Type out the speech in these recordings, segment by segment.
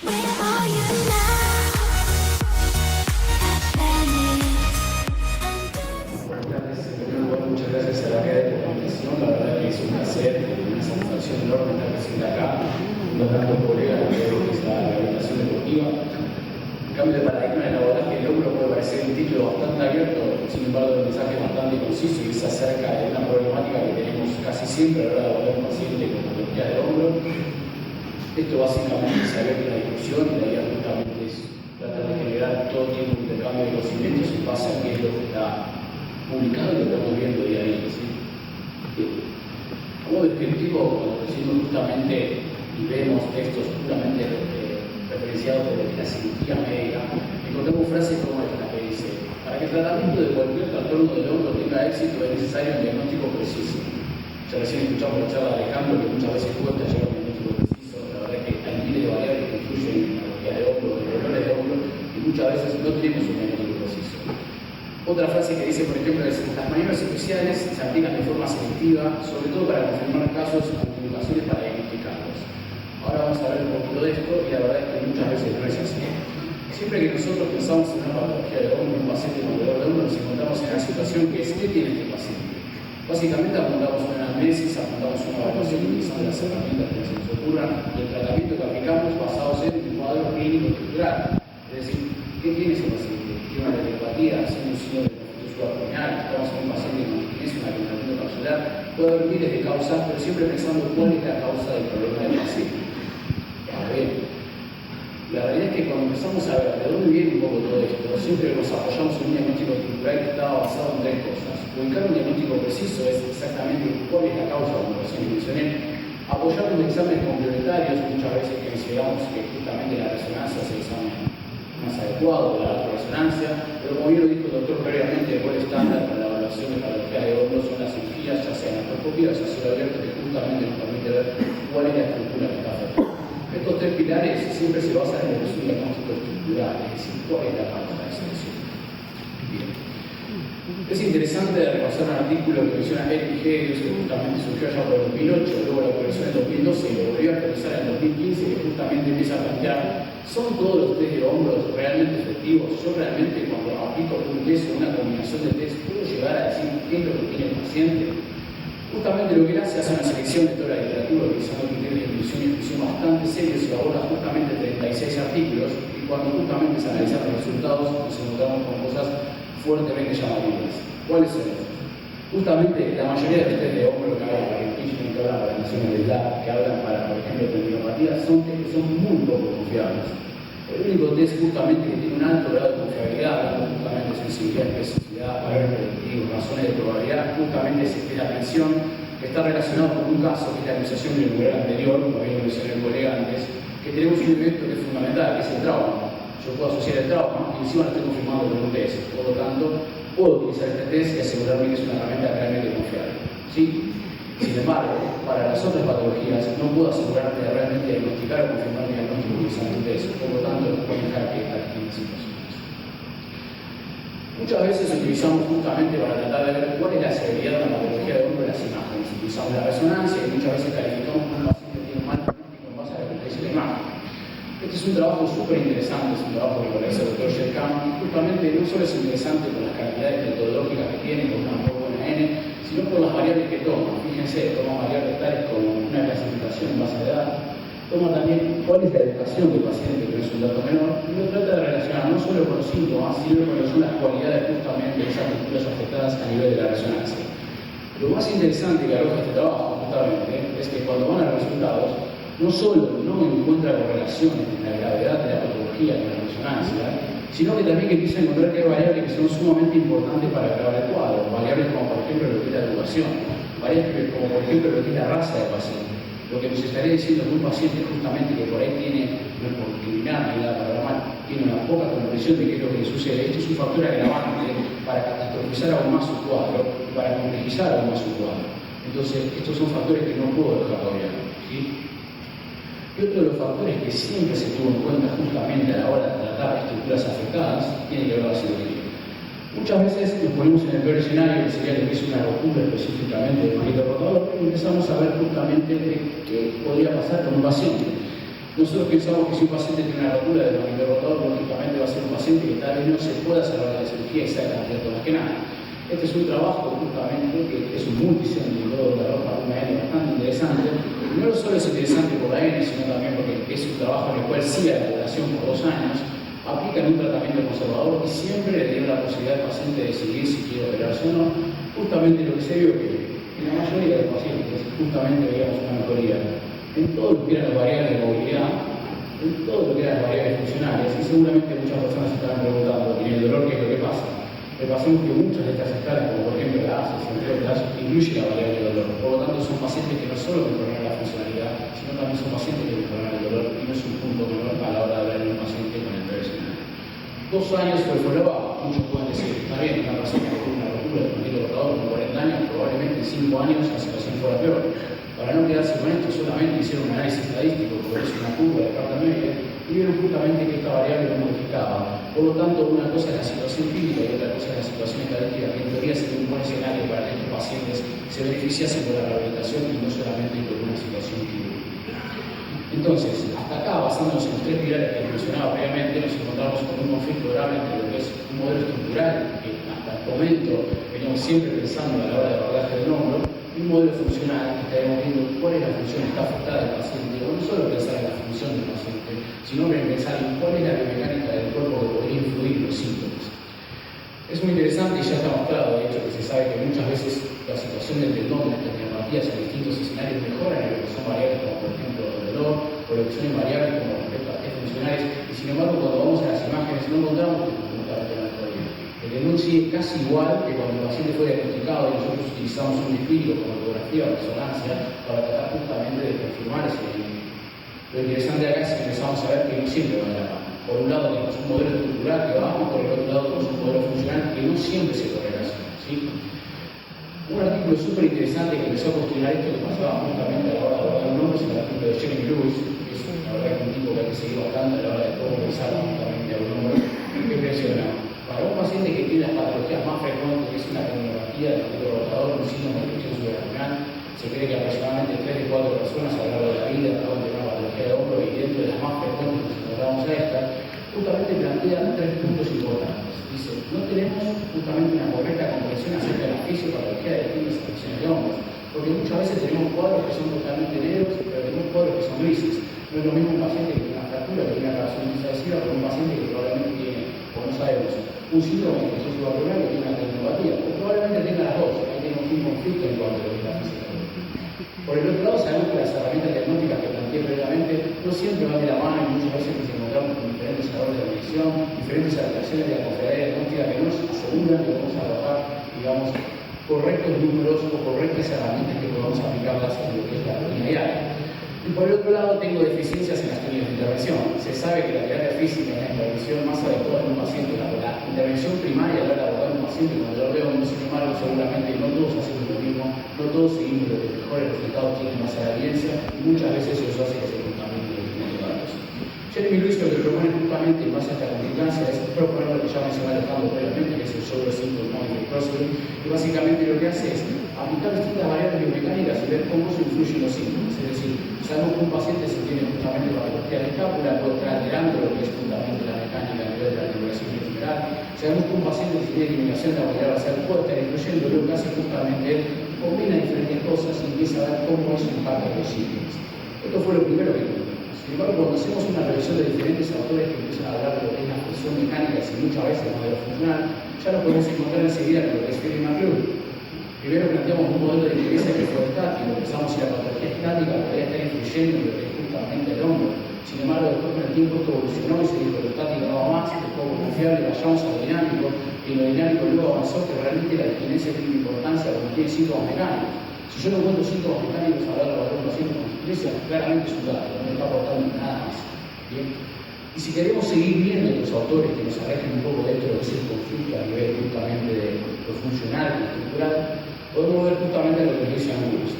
Muchas gracias a la academia por la invitación. La verdad que es un placer, una satisfacción enorme estar presente acá, junto a tantos colegas de lo que es la rehabilitación deportiva. El cambio de paradigma en el abordaje del hombro puede parecer un título bastante abierto, sin embargo el mensaje es bastante conciso y es acerca de una problemática que tenemos casi siempre a la hora de abordar un paciente con patología del hombro. Esto básicamente se abre una discusión y la idea justamente es tratar de generar todo tipo de intercambio de conocimientos en base a qué es lo que está publicado y lo que estamos viendo día a día. ¿Sí? Como descriptivo, cuando decimos justamente y vemos textos puramente referenciados por lo que es la cirugía médica, encontramos frases como esta que dice: para que el tratamiento de cualquier trastorno del hombro tenga éxito es necesario un diagnóstico preciso. Ya recién escuchamos la charla de Alejandro que muchas veces cuesta llegar a un diagnóstico preciso. La verdad es que hay miles de variables que influyen en la patología de hombro, en dolores de hombro, y muchas veces no tenemos un diagnóstico preciso. Otra frase que dice, por ejemplo, es: las maniobras especiales se aplican de forma selectiva, sobre todo para confirmar casos o indicaciones para diagnosticarlos. Ahora vamos a ver un poquito de esto y la verdad es que muchas veces no es así. Siempre que nosotros pensamos en una patología de hombro, un paciente con dolor de hombro, nos encontramos en una situación que es: ¿qué tiene este paciente? Básicamente apuntamos una anamnesis, apuntamos una evaluación utilizando las herramientas que se nos ocurran y el tratamiento que aplicamos basados en un cuadro clínico estructural. Es decir, ¿qué tiene ese paciente? Tiene una neuropatía, haciendo un signo de confusión abdominal, estamos en un paciente con tiene un agrietamiento capsular. Puede haber miles de causas, pero siempre pensando cuál es la causa del problema del paciente. A ver, la realidad es que cuando empezamos a ver de dónde viene un poco todo esto, siempre nos apoyamos en un diagnóstico estructural que estaba basado en tres cosas. Ubicar un diagnóstico preciso es exactamente cuál es la causa, como recién mencioné. Apoyar los exámenes complementarios, muchas veces que consideramos que justamente la resonancia es el examen más adecuado de la resonancia, pero como bien lo dijo el doctor previamente, el gol estándar para la evaluación de patología de hombro son las cirugías, ya sea en artroscopía o cielo abierto, que justamente nos permite ver cuál es la estructura que está afectada. Estos tres pilares siempre se basan en lo que es un diagnóstico estructural, es decir, cuál es la causa de esa lesión. Bien. Es interesante repasar un artículo que menciona Eric Hegel, que justamente surgió ya por el 2008, luego la actualización en 2012 y lo volvió a actualizar en 2015, que justamente empieza a plantear: ¿son todos los test de hombros realmente efectivos? Yo realmente, cuando aplico un test o una combinación de test, ¿puedo llegar a decir qué es lo que tiene el paciente? Justamente lo que hace una selección de toda la literatura, utilizando criterios de inclusión y exclusión bastante serios, y aborda justamente 36 artículos, y cuando justamente se analizan los resultados, nos encontramos con cosas fuertemente llamativas. ¿Cuáles son estos? Justamente la mayoría de los test de hombro que hablan para el pitching, que hablan para nacionalidad, que hablan para, por ejemplo, tendinopatía, son test que son muy poco confiables. El único test justamente que tiene un alto grado de confiabilidad, hablando justamente de sensibilidad, especificidad, valores predictivos, razones de probabilidad, justamente es la tensión, que está relacionado con un caso que es la acusación del lugar anterior, como bien lo mencioné el colega antes, que tenemos un elemento que es fundamental, que es el trauma. Yo puedo asociar el trauma y encima lo estoy confirmando con un test. Por lo tanto, puedo utilizar este test y asegurarme que es una herramienta realmente confiable. ¿Sí? Sin embargo, para las otras patologías no puedo asegurarme de realmente diagnosticar o confirmar mi diagnóstico utilizando un test. Por lo tanto, no puedo dejar que estas situaciones. Muchas veces utilizamos justamente para tratar de ver cuál es la severidad de la patología de hombro en las imágenes. Utilizamos la resonancia y muchas veces calificamos que un paciente tiene un mal diagnóstico en base a lo que dice la imagen. Este es un trabajo súper interesante, es un trabajo que realiza el doctor Sherkan, y justamente no solo es interesante por las cantidades metodológicas que tiene, con una muy buena N, sino por las variables que toma. Fíjense, toma variables tales como una clasificación en base de edad, toma también cuál es la educación del paciente, que no es un dato menor, y lo trata de relacionar no solo con los síntomas, sino con las cualidades justamente de esas estructuras afectadas a nivel de la resonancia. Lo más interesante que arroja este trabajo, justamente, es que cuando van a los resultados, no solo no encuentra correlaciones en la gravedad de la patología de la resonancia, sino que también que empieza a encontrar que hay variables que son sumamente importantes para grabar el cuadro, variables como por ejemplo lo que es la educación, variables como por ejemplo lo que es la raza del paciente. Lo que nos estaría diciendo que un paciente justamente que por ahí tiene, no es por discriminar ni nada para mal, tiene una poca comprensión de qué es lo que le sucede. Esto es un factor agravante para catastrofizar aún más su cuadro y para complejizar aún más su cuadro. Entonces, estos son factores que no puedo dejar de obviar, ¿sí? Y otro de los factores que siempre se tuvo en cuenta justamente a la hora de tratar estructuras afectadas tiene que ver con la cirugía. Muchas veces nos ponemos en el peor escenario, que sería lo que es una rotura específicamente del manguito rotador, y empezamos a ver justamente qué podría pasar con un paciente. Nosotros pensamos que si un paciente tiene una rotura del manguito rotador, lógicamente va a ser un paciente que tal vez no se pueda salvar de la cirugía y sea candidato más que nada. Este es un trabajo justamente que es un multiscientífico de la una N bastante interesante. No solo es interesante por la N, sino también porque es un trabajo en el cual sigue la población por 2 años, aplican un tratamiento conservador y siempre le dieron la posibilidad al paciente de decidir si quiere operarse o no. Justamente lo que se vio que en la mayoría de los pacientes justamente veíamos una mejoría en todo lo que eran las variables de movilidad, en todo lo que eran las variables funcionales, y seguramente muchas personas se estarán preguntando, ¿y el dolor qué es lo que pasa? Repasemos que muchas de estas escalas, como por ejemplo la ACE, incluyen la variable de dolor. Por lo tanto, son pacientes que no solo mejoran la funcionalidad, sino también son pacientes que mejoran el dolor, y no es un punto menor a la hora de hablar de un paciente con el PVCN. 2 años fue follow-up. Muchos pueden decir, está bien, una persona que tiene una rotura de manguito rotador con 40 años, probablemente en 5 años la situación fuera peor. Para no quedarse con esto, solamente hicieron un análisis estadístico, por eso una curva de carta media, y vieron justamente que esta variable no modificaba. Por lo tanto, una cosa es la situación clínica y otra cosa es la situación estadística, que en teoría sería un buen escenario para que estos pacientes se beneficiasen con la rehabilitación y no solamente con una situación clínica. Entonces, hasta acá, basándonos en los 3 pilares que mencionaba previamente, nos encontramos con un conflicto grave entre lo que es un modelo estructural, que hasta el momento veníamos siempre pensando a la hora de abordaje del hombro, y un modelo funcional que estaremos viendo cuál es la función que está afectada del paciente, o no solo pensar en la función del paciente, sino pensar en cuál es la biomecánica del cuerpo que podría influir en los síntomas. Es muy interesante y ya está mostrado, de hecho, que se sabe que muchas veces la situación del tendón, de las neuropatías en distintos escenarios mejoran en lo que son variables como por ejemplo el dolor, o lo que son invariables como respecto a test funcionales, y sin embargo cuando vamos a las imágenes no encontramos que justamente la mejoría. El tendón sigue casi igual que cuando el paciente fue diagnosticado y nosotros utilizamos un espíritu como ecografía o resonancia para tratar justamente de confirmar ese diagnóstico. Lo interesante de acá es que empezamos a ver que no siempre va de la mano. Por un lado tenemos un modelo estructural que va y por el otro lado tenemos un modelo funcional que no siempre se correlaciona, ¿sí? Un artículo súper interesante que empezó a postular esto que pasaba justamente a la hora de abordar un nombre es el artículo de Jeremy Lewis, que es la verdad que un tipo que hay que seguir bastante a la hora de cómo pensar justamente a un nombre, que menciona, para un paciente que tiene las patologías más frecuentes, que es una tendinopatía del manguito rotador, un síndrome de flexión subarachnoidal, se cree que aproximadamente 3 de 4 personas a lo largo de la vida acaban de tener una patología de hombro y dentro de las más frecuentes que nos encontramos a esta, justamente plantean 3 puntos importantes. Dice, no tenemos justamente una correcta comprensión acerca de la fisiopatología de distintas afecciones de hombros, porque muchas veces tenemos cuadros que son totalmente negros, pero tenemos cuadros que son grises. No es lo mismo un paciente que tiene una fractura, que tiene una relación adhesiva, con un paciente que probablemente tiene, o no sabemos, un síndrome de flexión subarachnoidal que tiene una tendinopatía, o probablemente tenga las dos. Ahí tenemos un conflicto en cuanto a lo que es la fisiopatología. Por el otro lado, sabemos que las herramientas diagnósticas que planteé previamente no siempre van de la mano y muchas veces nos encontramos con diferentes errores de medición, diferentes aplicaciones de la configuración diagnóstica que nos aseguran que vamos a arrojar, digamos, correctos números o correctas herramientas que podamos aplicarlas en lo que es la rutina diaria. Y por el otro lado, tengo deficiencias en las técnicas de intervención. Se sabe que la terapia física es la intervención más adecuada en un paciente, la intervención primaria a la hora de abordar un paciente con dolor de hombro, sin embargo, seguramente no todos hacemos lo mismo, no todos seguimos los mejores resultados, tienen más adherencia y muchas veces eso hace que se justamente los datos. Jeremy Lewis lo que propone justamente en base a esta complicancia es proponer lo que ya mencioné Alejandro previamente, que es el Shoulder Symptom Monitoring Procedure, y básicamente lo que hace es aplicar distintas variables biomecánicas y ver cómo se influyen los síntomas. Es decir, sabemos que un paciente se tiene justamente patología de escápula, puede estar alterando lo que es justamente la mecánica a nivel de la regulación general. Sabemos que un paciente que tiene eliminación de la movilidad basal puede estar influyendo, lo que hace justamente él combina diferentes cosas y empieza a ver cómo eso impacta los síntomas. Esto fue lo primero que encontramos. Sin embargo, cuando hacemos una revisión de diferentes autores que empiezan a hablar de lo que es la función mecánica y muchas veces el modelo funcional, ya lo podemos encontrar enseguida con lo que es Philip McClure. Primero planteamos un modelo de interés que fue estático, pensamos si la patología estática podría estar influyendo en lo que es justamente el hombro. Sin embargo, después con el tiempo esto evolucionó y se dijo que lo estático no va más, que es poco confiable, vayamos a lo dinámico, y lo dinámico luego avanzó que realmente la discriminancia tiene importancia porque tiene síntomas mecánicos. Si yo no encuentro síntomas mecánicos a la hora de un paciente con discriminancia, claramente es un dato, no me está aportando nada más. ¿Bien? Y si queremos seguir viendo los autores que nos arreglen un poco dentro de lo que es el conflicto a nivel justamente de lo funcional y estructural, podemos ver justamente lo que dice Angus.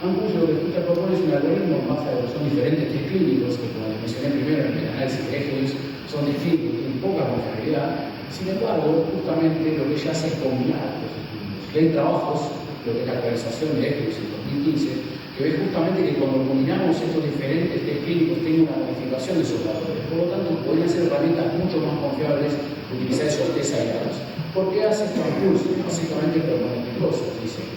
Angus lo que justo propone es un algoritmo en base a lo que son diferentes test clínicos, que como les mencioné primero en el análisis de ejes, son test clínicos que tienen poca confiabilidad. Sin embargo, justamente lo que ella hace es combinar los estudios. Y hay trabajos, lo que es la actualización de ejes en 2015, que que ve justamente que cuando combinamos estos diferentes test clínicos tengo una modificación de esos valores. Por lo tanto, podrían ser herramientas mucho más confiables utilizar esos test aislados. ¿Por qué hacen concursos? Básicamente proponen cosas, dicen.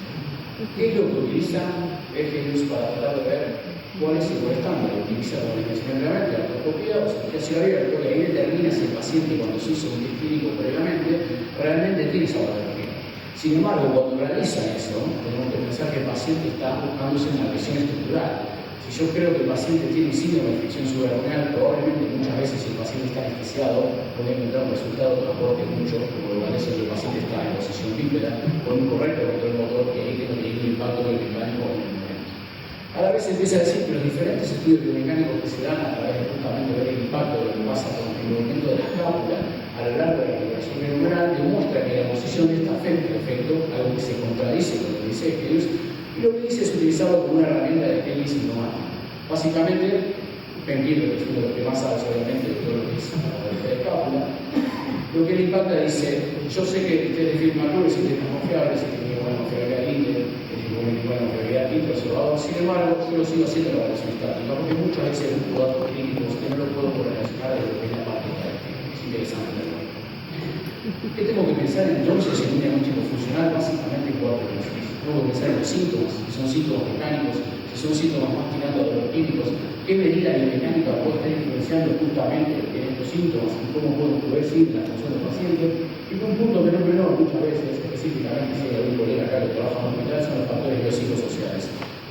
¿Qué es lo que utilizan EGEUS para tratar de ver cuál es el estándar? Utiliza simplemente la endoscopía o cirugía ciega, porque ahí determina si el paciente, cuando se hizo un test clínico previamente, realmente tiene esa patología. Sin embargo, cuando realizan eso, tenemos que pensar que el paciente está buscándose una lesión estructural. Si yo creo que el paciente tiene síndrome de infección subabdominal, probablemente muchas veces si el paciente está anestesiado, puede encontrar un resultado que aporte mucho, como parece que el paciente está en posición bípeda, con un correcto control motor que ahí tiene un impacto biomecánico en el momento. A la vez se empieza a decir que los diferentes estudios biomecánicos que se dan a través de justamente ver el impacto de lo que pasa con el movimiento de la escápula a lo largo de la liberación neuronal demuestra que la posición de esta efecto, algo que se contradice con lo que dice EGEUS, y lo que dice es utilizarlo como una herramienta de técnica sintomática. Básicamente, entiendo que es uno de los que más sabes obviamente de todo lo que es la patología de escápula, lo que le impacta dice, yo sé que ustedes firman es un tema confiable, si tiene buena confiabilidad líder, buena confiabilidad intraobservador, sin embargo, yo lo sigo haciendo la relación estática, porque muchas veces busco datos clínicos que no los puedo correlacionar de lo que es la parte táctica. Es interesante verlo. ¿Qué tengo que pensar entonces en un diagnóstico funcional? Básicamente en cuatro cosas. Tengo que pensar en los síntomas, si son síntomas mecánicos, si son síntomas más tirando a los químicos, qué medida biomecánica puede estar influenciando justamente en estos síntomas y cómo puedo predecir la función del paciente. Y un punto menor, muchas veces, específicamente si hay algún colega acá que trabaja en el hospital, son los factores biopsicosociales.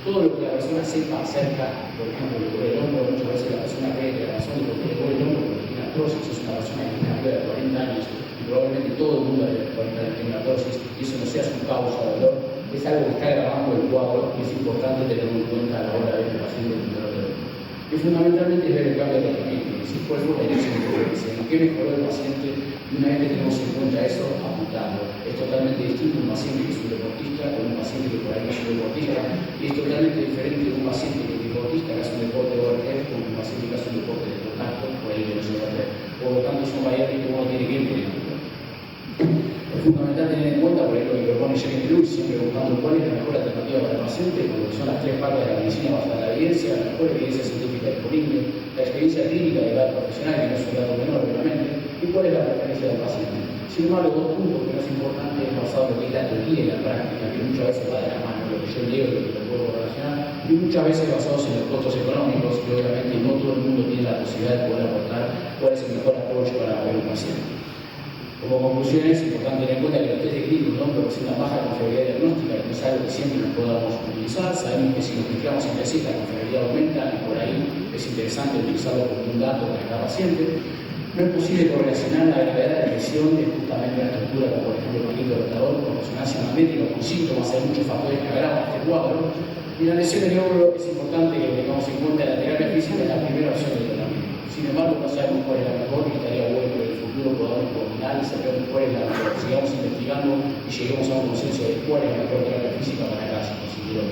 Todo lo que la persona sepa acerca, por ejemplo, del dolor del hombro, muchas veces la persona cree que la razón de por qué le duele el hombro porque tiene artrosis es una persona que tiene arriba de 40 años y probablemente todo el mundo de 40 años tiene artrosis y eso no sea su causa de dolor, es algo que está grabando el cuadro y es importante tenerlo en cuenta a la hora de ver el paciente con dolor de hombro. Y fundamentalmente es ver el cambio de tratamiento, es decir, cuál fue la dirección de preferencia, en qué mejoró el paciente y una vez que tenemos en cuenta eso, apuntarlo. Es totalmente distinto un paciente que es un deportista con un paciente que por ahí no es un deportista y es totalmente diferente de un paciente que es deportista que hace un deporte de overhead con un paciente que hace un deporte de contacto por ahí que no es overhead. Por lo tanto, son variables que uno tiene que ir teniendo en cuenta. Es fundamental tener en cuenta, por ejemplo, lo que propone Jeremy Lewis, siempre buscando cuál es la mejor alternativa para el paciente, porque son las tres partes de la medicina basada en la evidencia, la mejor evidencia científica disponible, la experiencia clínica de cada profesional, que no es un dato menor, obviamente, y cuál es la preferencia del paciente. Sin embargo, dos puntos que no es importante es basado en lo que es la teoría y la práctica, que muchas veces va de la mano, lo que yo leo y lo que lo puedo relacionar, y muchas veces basados en los costos económicos, que obviamente no todo el mundo tiene la posibilidad de poder aportar cuál es el mejor approach para ver un paciente. Como conclusión es importante tener en cuenta que los test de clínicos no representan baja confiabilidad diagnóstica, que no es algo que siempre nos podamos utilizar. Sabemos que si nos mezclamos entre sí la confiabilidad aumenta y por ahí es interesante utilizarlo como un dato para cada paciente. No es posible correlacionar la gravedad de lesión de justamente la estructura, como por ejemplo el magnito rotador, con resonancia magnética, con síntomas, hay muchos factores que agravan este cuadro. Y la lesión del hombro es importante que tengamos en cuenta la terapia física es la primera opción de tratamiento. Sin embargo, no sabemos cuál es la mejor y estaría bueno que en el futuro podamos coordinar y saber cuál es la mejor. Sigamos investigando y lleguemos a un consenso de cuál es la mejor terapia física para cada situación.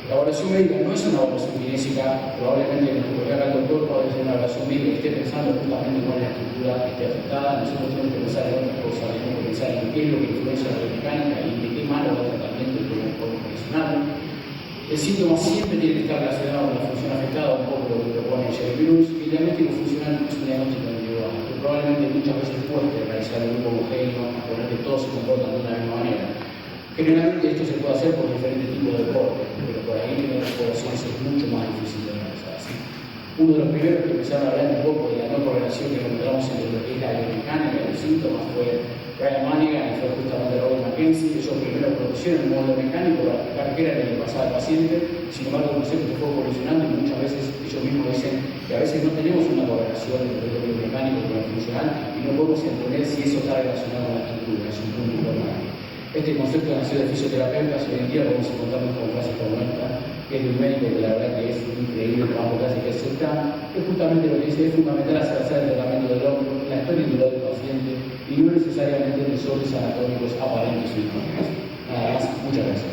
La evaluación médica no es una evaluación kinésica, probablemente nuestro colega el doctor puede hacer una evaluación médica y esté pensando justamente cuál es la estructura que esté afectada. Nosotros tenemos que pensar en otras cosas, tenemos que pensar en qué es lo que influencia la biomecánica y de qué mano va el tratamiento y cómo podemos gestionarlo. El síntoma siempre tiene que estar relacionado con la función afectada, un poco lo que propone Jeremy Lewis, y el diagnóstico funcional es un diagnóstico individual, que probablemente muchas veces cueste realizar un grupo homogéneo, poner que todos se comportan de una misma manera. Generalmente esto se puede hacer por diferentes tipos de deportes, pero por ahí en otras poblaciones es mucho más difícil de realizar. ¿Sí? Uno de los primeros que empezaron a hablar un poco de la no correlación que encontramos entre lo que es la biomecánica y los síntomas fue Brian Manigan y fue justamente Robert McKenzie. Ellos primero propusieron un modelo mecánico para explicar qué era lo que pasaba al paciente. Sin embargo, el concepto se fue evolucionando y muchas veces ellos mismos dicen que a veces no tenemos una correlación entre lo biomecánico con lo funcional y no podemos entender si eso está relacionado con la estructura. Es un punto importante. Este concepto nació de fisioterapeutas y hoy en día podemos encontrarnos con frases como esta, que es de un médico que la verdad que es increíble el trabajo que hace, que es Sultan, que justamente lo que dice es fundamental hacer el tratamiento del hombro, la historia individual del paciente y no necesariamente desórdenes anatómicos aparentes y imágenes. Nada más, muchas gracias.